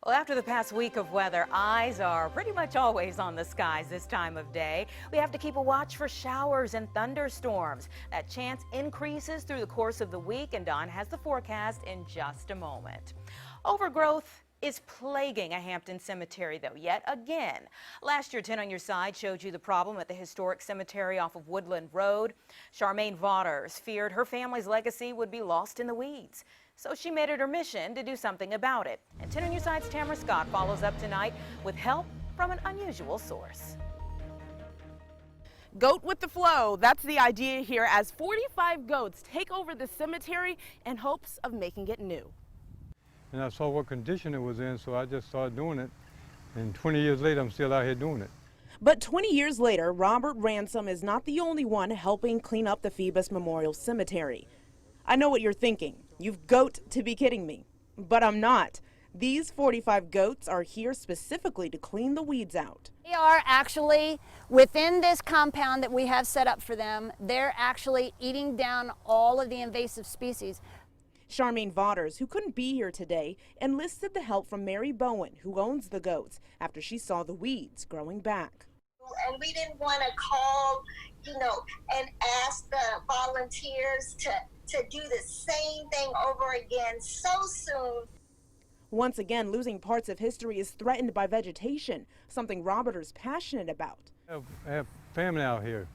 Well, after the past week of weather, eyes are pretty much always on the skies this time of day. We have to keep a watch for showers and thunderstorms. That chance increases through the course of the week, and Don has the forecast in just a moment. Overgrowth is plaguing a Hampton cemetery, though, yet again. Last year, 10 on Your Side showed you the problem at the historic cemetery off of Woodland Road. Charmaine Vaughters feared her family's legacy would be lost in the weeds. So she made it her mission to do something about it. And 10 on Your Side's Tamara follows up tonight with help from an unusual source. Goat with the flow, that's the idea here as 45 goats take over the cemetery in hopes of making it new. And I saw what condition it was in, so I just started doing it. And 20 years later, I'm still out here doing it. But 20 years later, Robert Ransom is not the only one helping clean up the Phoebus Memorial Cemetery. I know what you're thinking. You've got to be kidding me. But I'm not. These 45 goats are here specifically to clean the weeds out. They are actually within this compound that we have set up for them. They're actually eating down all of the invasive species. Charmaine Vaughters, who couldn't be here today, enlisted the help from Mary Bowen, who owns the goats, after she saw the weeds growing back. And we didn't want to call, and ask the volunteers to do the same thing over again so soon. Once again, losing parts of history is threatened by vegetation, something Robert is passionate about. I have family out here.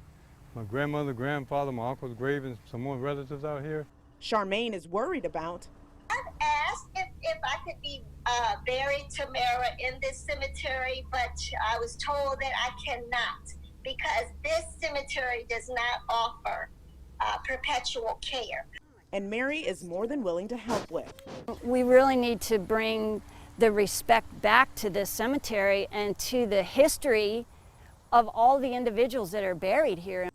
My grandmother, grandfather, my uncle's grave, and some more relatives out here. Charmaine is worried about. I've asked if I could be buried, Tamara, in this cemetery, but I was told that I cannot because this cemetery does not offer perpetual care. And Mary is more than willing to help with. We really need to bring the respect back to this cemetery and to the history of all the individuals that are buried here.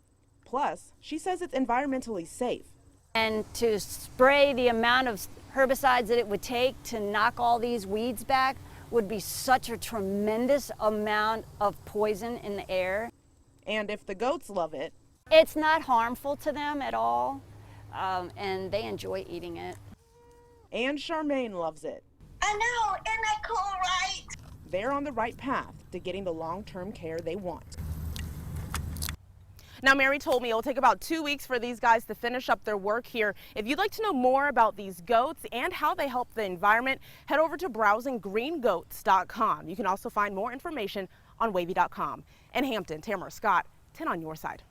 Plus, she says it's environmentally safe. And to spray the amount of herbicides that it would take to knock all these weeds back would be such a tremendous amount of poison in the air. And if the goats love it, it's not harmful to them at all, and they enjoy eating it. And Charmaine loves it. I know, isn't that cool, right? They're on the right path to getting the long-term care they want. Now, Mary told me it'll take about 2 weeks for these guys to finish up their work here. If you'd like to know more about these goats and how they help the environment, head over to browsinggreengoats.com. You can also find more information on WAVY.com. In Hampton, Tamara, 10 on Your Side.